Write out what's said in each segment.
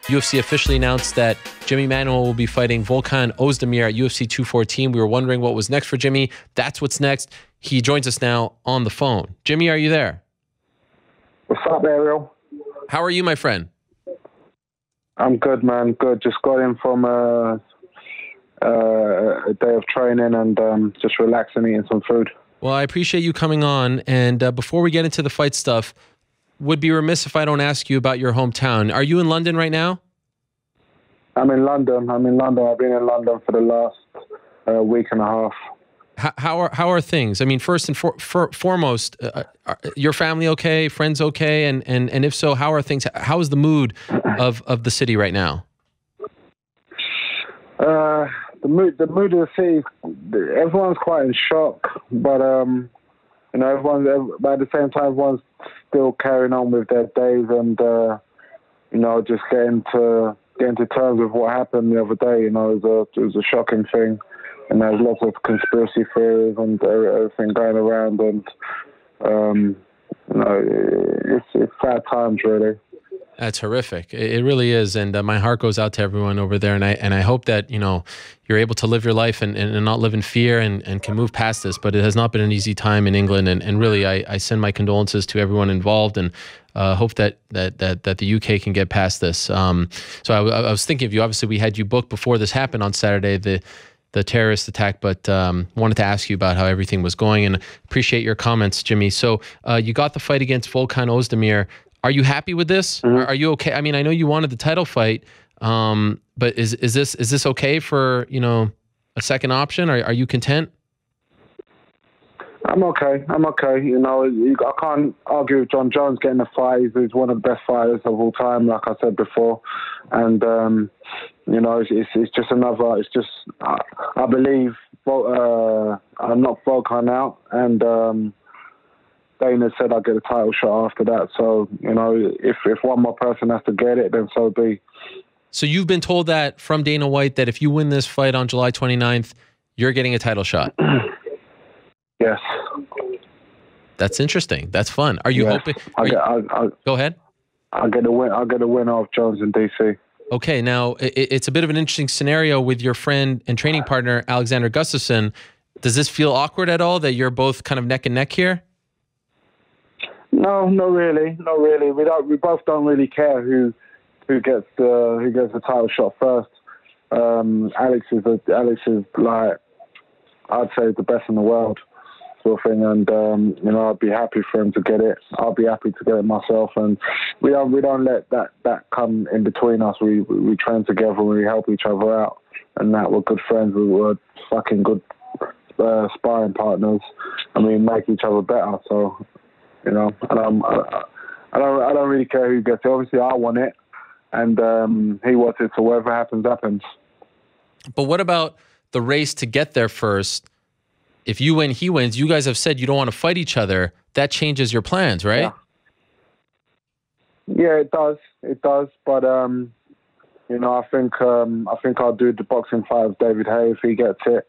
UFC officially announced that Jimi Manuwa will be fighting Volkan Oezdemir at UFC 214. We were wondering what was next for Jimmy. That's what's next. He joins us now on the phone. Jimmy, are you there? What's up, Ariel? How are you, my friend? I'm good, man. Good. Just got in from a day of training and just relaxing, eating some food. Well, I appreciate you coming on. And before we get into the fight stuff, would be remiss if I don't ask you about your hometown. Are you in London right now? I'm in London. I've been in London for the last week and a half. How are things? I mean, first and foremost, your family okay? Friends okay? And if so, how are things? How is the mood of the city right now? The mood of the city. Everyone's quite in shock, but you know, but at the same time, everyone's still carrying on with their days and you know, just getting to terms with what happened the other day. You know, it was a shocking thing. And there's lots of conspiracy theories and everything going around, and you know, it's sad times, really. That's horrific. It really is, and my heart goes out to everyone over there. And I hope that, you know, you're able to live your life and not live in fear and can move past this. But it has not been an easy time in England, and really, I send my condolences to everyone involved, and hope that the UK can get past this. So I was thinking of you. Obviously, we had you booked before this happened on Saturday, the terrorist attack, but wanted to ask you about how everything was going, and appreciate your comments, Jimmy. So you got the fight against Volkan Oezdemir. Are you happy with this? Mm-hmm. Are you okay? I mean, I know you wanted the title fight, but is this okay for, you know, a second option? Are you content? I'm okay. You know, I can't argue with John Jones getting the fight. He's one of the best fighters of all time, like I said before. And, you know, it's just another, it's just, I believe I knocked Volkan out, and Dana said I'd get a title shot after that. So, you know, if one more person has to get it, then so be. So you've been told that from Dana White that if you win this fight on July 29th, you're getting a title shot? Yes. That's interesting. That's fun. Are you hoping? Go ahead. I'll get a winner of Jones in DC. Okay. Now, it's a bit of an interesting scenario with your friend and training partner, Alexander Gustafsson. Does this feel awkward at all that you're both kind of neck and neck here? No, not really. We both don't really care who gets the title shot first. Alex is like, I'd say, the best in the world, sort of thing. And you know, I'd be happy for him to get it. I'll be happy to get it myself. And we don't let that come in between us. We train together and we help each other out. And that we're good friends. We were fucking good sparring partners, and we make each other better. So, you know, I don't really care who gets it. Obviously, I want it, and he wants it. So whatever happens, happens. But what about the race to get there first? If you win, he wins. You guys have said you don't want to fight each other. That changes your plans, right? Yeah, it does. It does. But you know, I think I'll do the boxing fight with David Haye if he gets it.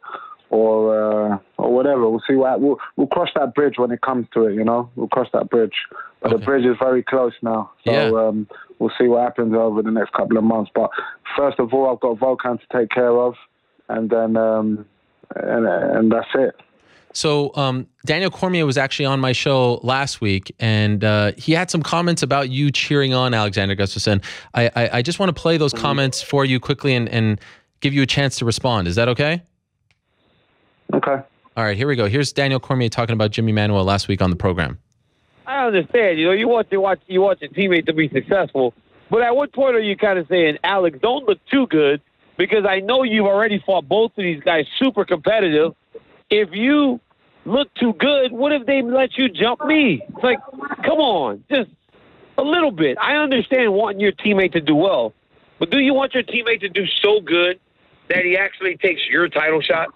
Or whatever. We'll see we'll cross that bridge when it comes to it, you know. We'll cross that bridge. But the bridge is very close now. So we'll see what happens over the next couple of months. But first of all, I've got Volkan to take care of, and then and that's it. So Daniel Cormier was actually on my show last week, and he had some comments about you cheering on Alexander Gustafsson. I just want to play those comments for you quickly and give you a chance to respond. Is that okay? Okay. All right, here we go. Here's Daniel Cormier talking about Jimi Manuwa last week on the program. I understand. You know, you want your teammate to be successful, but at what point are you kind of saying, Alex, don't look too good, because I know you've already fought both of these guys super competitive. If you look too good, what if they let you jump me? It's like, come on, just a little bit. I understand wanting your teammate to do well, but do you want your teammate to do so good that he actually takes your title shot?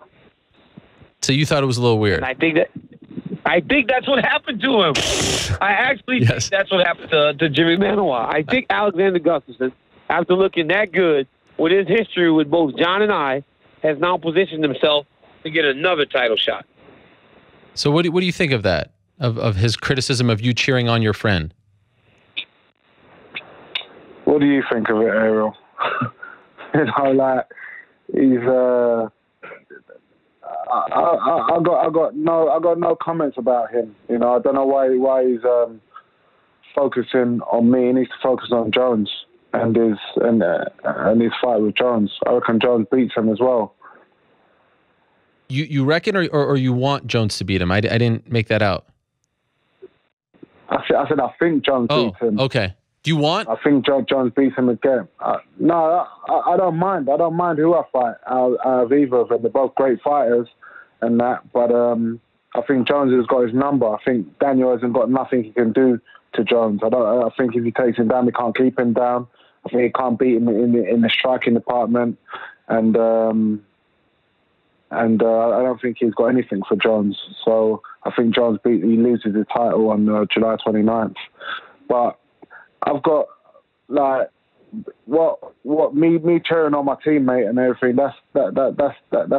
So you thought it was a little weird. And I think that's what happened to him. I actually think that's what happened to Jimi Manuwa. I think Alexander Gustafsson, after looking that good with his history with both John and I, has now positioned himself to get another title shot. So what do you think of that? Of his criticism of you cheering on your friend? What do you think of it, Ariel? You know, like he's. I got no comments about him. You know, I don't know why he's focusing on me. He needs to focus on Jones and his fight with Jones. I reckon Jones beats him as well. You reckon, or you want Jones to beat him? I didn't make that out. I said I think Jones beats him. Okay. Do you want? I think Jones beats him again. No, I don't mind. I don't mind who I fight out of either of them. They're both great fighters and that. But I think Jones has got his number. I think Daniel hasn't got nothing he can do to Jones. I think if he takes him down, he can't keep him down. I think he can't beat him in the striking department. And I don't think he's got anything for Jones. So I think Jones he loses his title on July 29th. But I've got like what me cheering on my teammate and everything. That's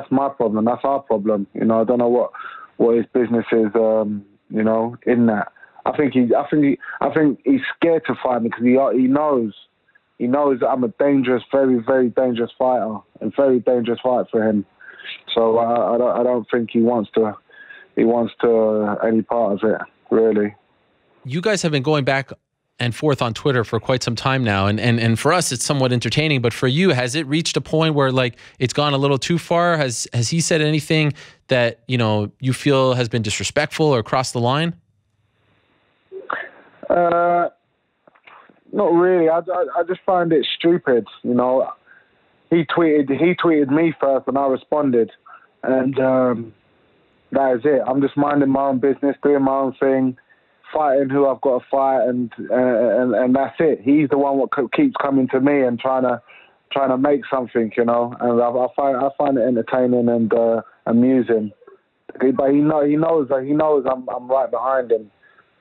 my problem. That's our problem. You know, I don't know what his business is. You know, in that. I think he's scared to fight me because he knows that I'm a dangerous, very, very dangerous fighter and very dangerous fight for him. So I don't think he wants to any part of it, really. You guys have been going back and forth on Twitter for quite some time now, and for us it's somewhat entertaining, but for you, has it reached a point where like it's gone a little too far? Has he said anything that, you know, you feel has been disrespectful or crossed the line? Not really. I just find it stupid, you know. He tweeted me first and I responded, and that is it. I'm just minding my own business, doing my own thing, fighting who I've got to fight, and that's it. He's the one what keeps coming to me and trying to make something, you know. And I find it entertaining and amusing. But he knows I'm right behind him.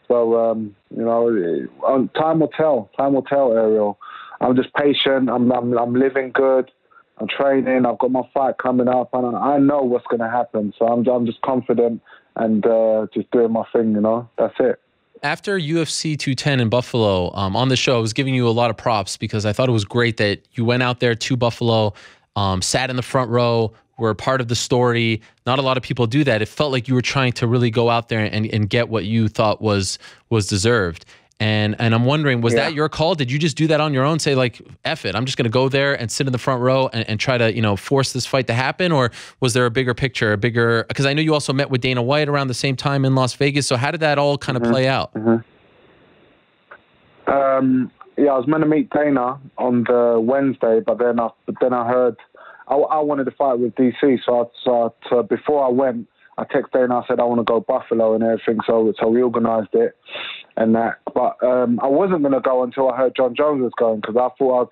So you know, time will tell. Time will tell, Ariel. I'm just patient. I'm living good. I'm training. I've got my fight coming up, and I know what's going to happen. So I'm just confident and just doing my thing. You know, that's it. After UFC 210 in Buffalo, on the show, I was giving you a lot of props because I thought it was great that you went out there to Buffalo, sat in the front row, were a part of the story. Not a lot of people do that. It felt like you were trying to really go out there and get what you thought was deserved. And I'm wondering, was that your call? Did you just do that on your own? Say like, F it, I'm just going to go there and sit in the front row and try to, you know, force this fight to happen? Or was there a bigger picture, because I know you also met with Dana White around the same time in Las Vegas. So how did that all kind of play out? Yeah, I was meant to meet Dana on the Wednesday, but then I heard I wanted to fight with DC. So before I went, I texted Dana. I said I want to go Buffalo and everything. So we organised it and that. But I wasn't going to go until I heard John Jones was going, because I thought I was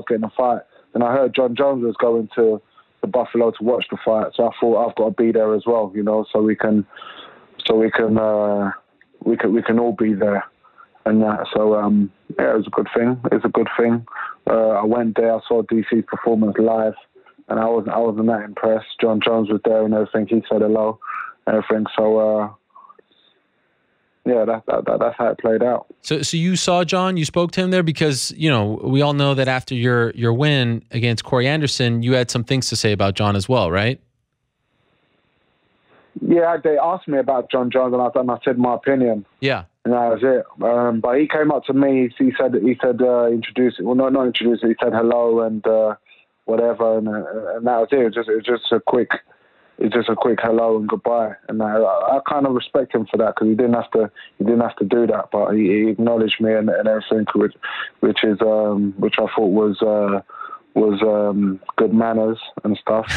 getting a fight. And I heard John Jones was going to Buffalo to watch the fight. So I thought I've got to be there as well, you know, so we can all be there. And that. So yeah, it was a good thing. It's a good thing. I went there. I saw DC's performance live, and I wasn't that impressed. John Jones was there and everything. He said hello, and everything. So yeah, that's how it played out. So you saw John, you spoke to him there, because, you know, we all know that after your win against Corey Anderson, you had some things to say about John as well, right? Yeah, they asked me about John Jones, and I said my opinion. Yeah. And that was it. But he came up to me. He said introduce it. Well, not introduce it. He said hello and whatever, and that was it. It was just a quick hello and goodbye. And I kind of respect him for that, because he didn't have to do that, but he acknowledged me and everything, which I thought was good manners and stuff.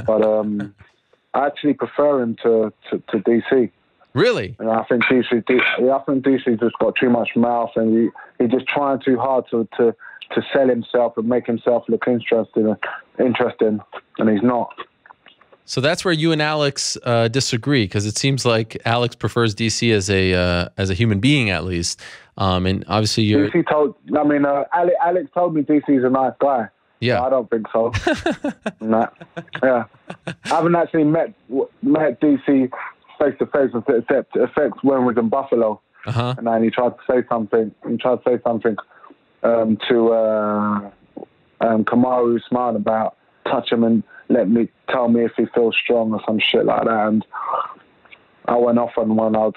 But I actually prefer him to DC. Really? And I think DC just got too much mouth, and he's just trying too hard to sell himself and make himself look interesting, and he's not. So that's where you and Alex disagree, because it seems like Alex prefers DC as a human being, at least. And obviously you're... Alex told me DC's a nice guy. Yeah. I don't think so. Nah. Yeah. I haven't actually met DC face to face, except when we was in Buffalo. And then he tried to say something. to Kamaru Usman about touch him and tell me if he feels strong or some shit like that. And I went off on one. I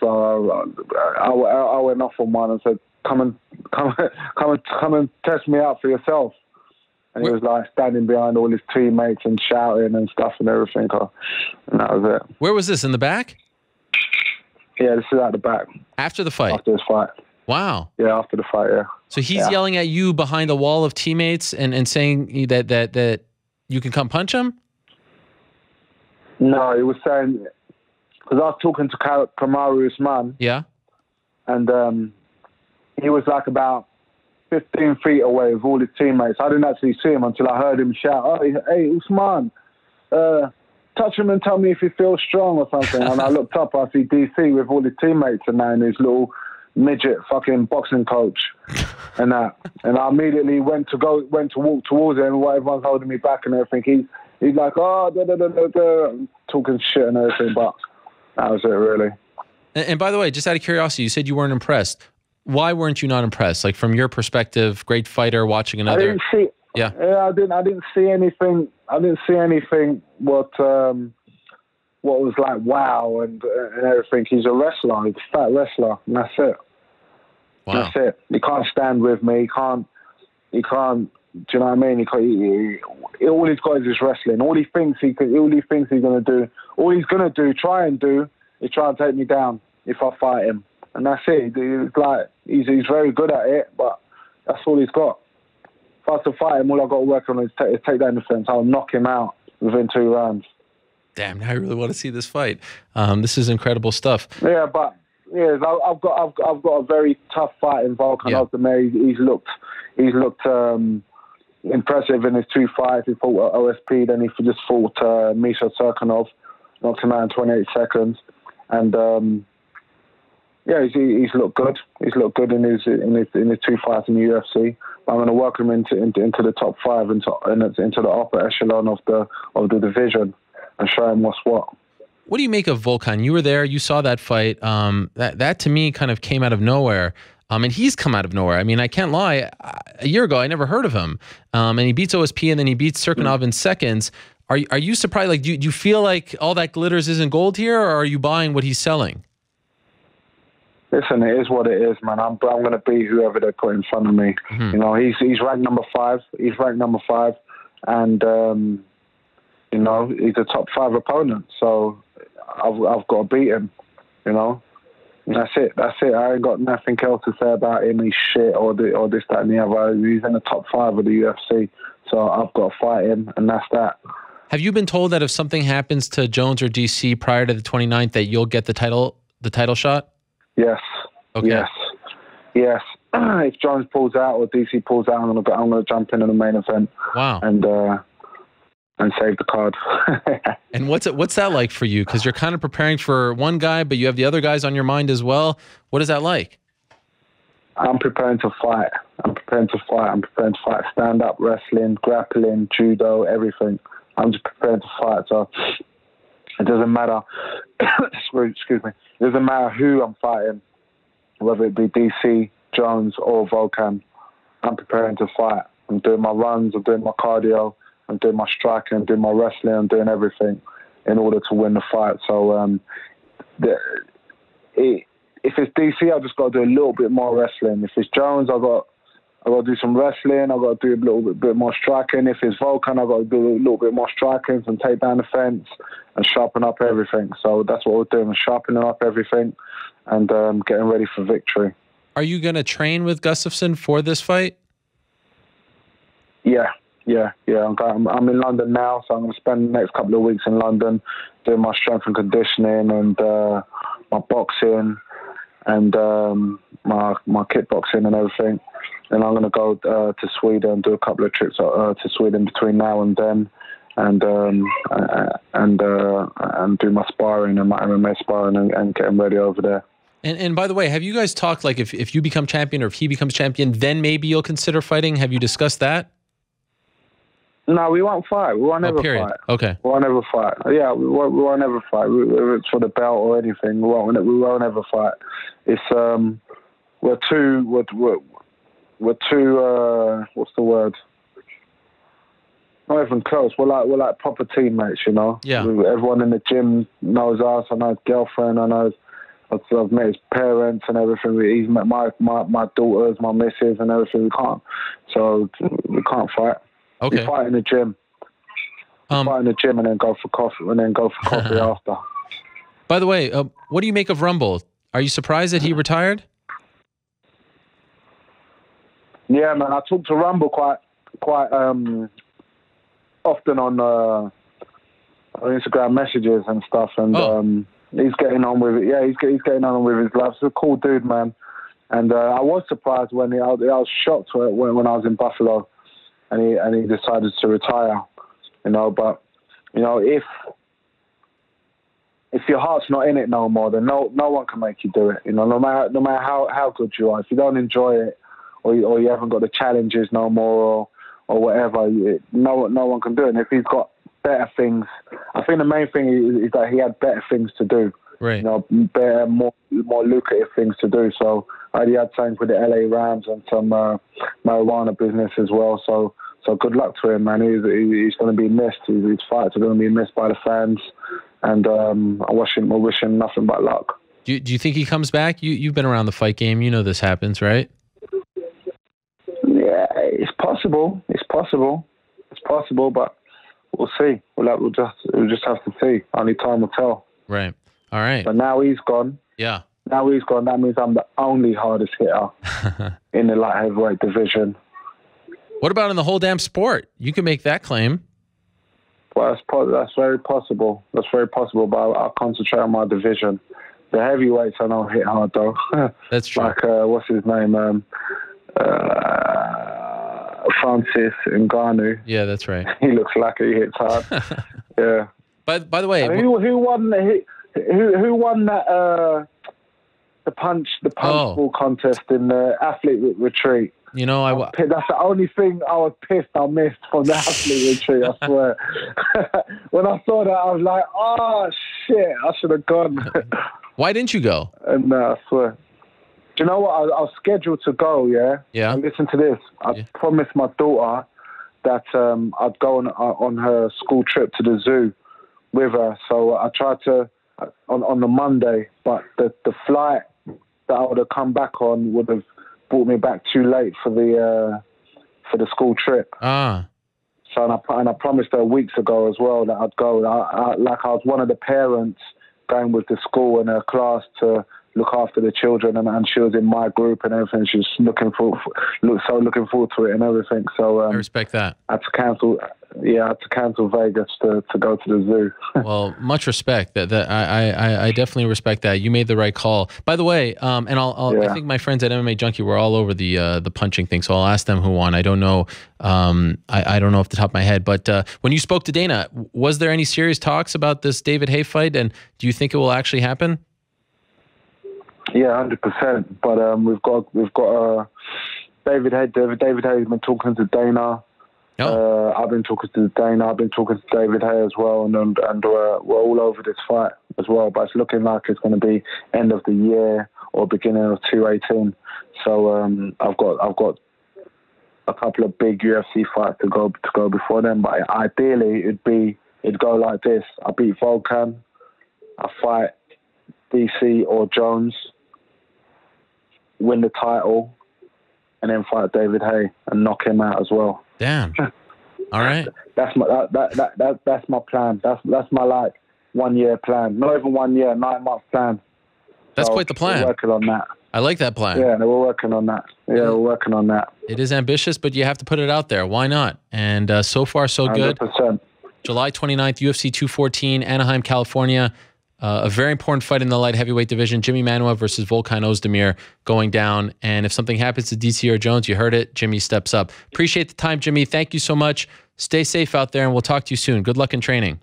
went off on one and said, "Come and test me out for yourself." And he was like standing behind all his teammates and shouting and stuff and everything. And that was it. Where was this, in the back? Yeah, this is at the back. After the fight? After this fight. Wow. Yeah, after the fight, yeah. So he's yelling at you behind a wall of teammates and saying that you can come punch him? No, he was saying, because I was talking to Kamaru Usman. Yeah. And he was like about 15 feet away with all his teammates. I didn't actually see him until I heard him shout, "Oh, hey, Usman, touch him and tell me if he feels strong," or something. And I looked up, I see DC with all his teammates and that, and his little midget fucking boxing coach and that. And I immediately went to walk towards him, while everyone's holding me back and everything. He's like, "Oh, talking shit and everything," but that was it, really. And by the way, just out of curiosity, you said you weren't impressed. Why weren't you not impressed? Like, from your perspective, great fighter, watching another. I didn't see. Yeah. I didn't see anything. I didn't see anything. What was like wow and everything. He's a wrestler. He's a fat wrestler, and that's it. Wow. That's it. He can't stand with me. He can't. Do you know what I mean? All he's got is his wrestling. All he thinks he's gonna do. All he's gonna try and take me down if I fight him. And that's it. It's like he's very good at it, but that's all he's got. If I was to fight him, all I've got to work on is takedown defense. I'll knock him out within 2 rounds. Damn, now I really want to see this fight. This is incredible stuff. Yeah, but I've got a very tough fight in Volkan Oezdemir. He's looked impressive in his 2 fights. He fought OSP, then he just fought Misha Serkinov, knocked him out in 28 seconds, and. Yeah, he's looked good. He's looked good in his 2 fights in the UFC. I'm going to work him into the top 5 into the upper echelon of the division and show him what's what. What do you make of Volkan? You were there. You saw that fight. That to me kind of came out of nowhere. And he's come out of nowhere. I mean, I can't lie. A year ago, I never heard of him. And he beats OSP and then he beats Serkinov in seconds. Are you surprised? Like, do you feel like all that glitters isn't gold here, or are you buying what he's selling? Listen, it is what it is, man. I'm going to beat whoever they put in front of me. Mm-hmm. You know, he's ranked number 5. He's ranked number 5, and you know, he's a top 5 opponent. So I've got to beat him. You know, and that's it. That's it. I ain't got nothing else to say about him. He's shit or this, that, and the other. He's in the top 5 of the UFC. So I've got to fight him, and that's that. Have you been told that if something happens to Jones or DC prior to the 29th, that you'll get the title shot? Yes. Okay. Yes. If Jones pulls out or DC pulls out, I'm gonna jump into the main event. Wow. And save the card. And what's that like for you? Because you're kind of preparing for one guy, but you have the other guys on your mind as well. What is that like? I'm preparing to fight. I'm preparing to fight. Stand-up wrestling, grappling, judo, everything. I'm just preparing to fight. So it doesn't matter. Excuse me. It doesn't matter who I'm fighting, whether it be DC, Jones, or Volkan. I'm preparing to fight. I'm doing my runs. I'm doing my cardio. I'm doing my striking. I'm doing my wrestling. I'm doing everything in order to win the fight. So if it's DC, I've just got to do a little bit more wrestling. If it's Jones, I've got to do some wrestling. I've got to do a little bit more striking. If it's Volkan, I've got to do a little bit more striking and take down the fence and sharpen up everything. So that's what we're doing, we're sharpening up everything and getting ready for victory. Are you going to train with Gustafsson for this fight? Yeah. I'm in London now, so I'm going to spend the next couple of weeks in London doing my strength and conditioning and my boxing and my kickboxing and everything. Then I'm going to go to Sweden, do a couple of trips to Sweden between now and then, and do my sparring and my MMA sparring and getting ready over there. And by the way, have you guys talked, like, if you become champion or if he becomes champion, then maybe you'll consider fighting? Have you discussed that? No, we won't fight. We won't ever fight. Okay. We won't ever fight. Yeah, we won't ever fight. Whether it's for the belt or anything, we won't ever fight. It's we're we're too. What's the word? Not even close. We're like proper teammates, you know. Yeah. Everyone in the gym knows us. I know his girlfriend. I've met his parents and everything. He's met my daughters, my missus, and everything. We can't fight. Okay. We fight in the gym. Fight in the gym and then go for coffee after. By the way, what do you make of Rumble? Are you surprised that he retired? Yeah, man. I talk to Rumble quite often on Instagram messages and stuff, and he's getting on with it. Yeah, he's getting on with his life. He's a cool dude, man. And I was surprised when I was shocked when I was in Buffalo, and he decided to retire. You know, but you know, if your heart's not in it no more, then no one can make you do it. You know, no matter how good you are, if you don't enjoy it, or you haven't got the challenges no more, or whatever, no one can do it. And if he's got better things, I think the main thing is that he had better things to do. Right. You know, better, more lucrative things to do. So he had something with the LA Rams and some marijuana business as well. So good luck to him, man. He's going to be missed. His fights are going to be missed by the fans, and I wish him nothing but luck. Do you think he comes back? You've been around the fight game. You know this happens, right? Yeah, it's possible. It's possible, but we'll see. We'll just have to see. Only time will tell. Right. All right. But now he's gone. Yeah. Now he's gone. That means I'm the only hardest hitter in the light heavyweight division. What about in the whole damn sport? You can make that claim. Well, that's very possible. That's very possible, but I'll concentrate on my division. The heavyweights I know hit hard, though. That's true. Like, what's his name? Francis Ngannou. Yeah, that's right. He looks like he hits hard. Yeah. By the way, who won that the punch ball contest in the athlete retreat? You know, that's the only thing I was pissed I missed from the athlete retreat, I swear. When I saw that, I was like, oh, shit, I should have gone. Why didn't you go? And I swear. Do you know what? I was scheduled to go, yeah? Yeah. And listen to this. I promised my daughter that I'd go on her school trip to the zoo with her. So I tried to, on the Monday, but the flight that I would have come back on would have brought me back too late for the school trip. Ah. So and I promised her weeks ago as well that I'd go. I was one of the parents going with the school and her class to look after the children, and she was in my group and everything. She was looking forward to it and everything. So I respect that. I had to cancel. Yeah, I had to cancel Vegas to go to the zoo. Well, much respect. That I definitely respect that. You made the right call. By the way, and I think my friends at MMA Junkie were all over the punching thing. So I'll ask them who won. I don't know. I don't know off the top of my head. But when you spoke to Dana, was there any serious talks about this David Haye fight? And do you think it will actually happen? Yeah, 100%. But we've got David Haye. David Haye's been talking to Dana. Oh. I've been talking to Dana. I've been talking to David Haye as well, and we're all over this fight as well. But it's looking like it's going to be end of the year or beginning of 2018. So I've got a couple of big UFC fights to go before then. But ideally, it'd go like this: I beat Volkan, I fight DC or Jones, win the title, and then fight David Haye and knock him out as well. Damn. All right. That's my plan. That's my 1 year plan. Not even 1 year, 9 month plan. That's quite the plan. We're working on that. I like that plan. Yeah, we're working on that. Yeah, we're working on that. It is ambitious, but you have to put it out there. Why not? And so far, so good. 100%. July 29th, UFC 214, Anaheim, California. A very important fight in the light heavyweight division. Jimi Manuwa versus Volkan Oezdemir going down. And if something happens to DC or Jones, you heard it, Jimmy steps up. Appreciate the time, Jimmy. Thank you so much. Stay safe out there, and we'll talk to you soon. Good luck in training.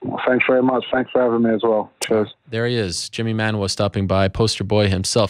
Well, thanks very much. Thanks for having me as well. Cheers. There he is, Jimi Manuwa stopping by, poster boy himself.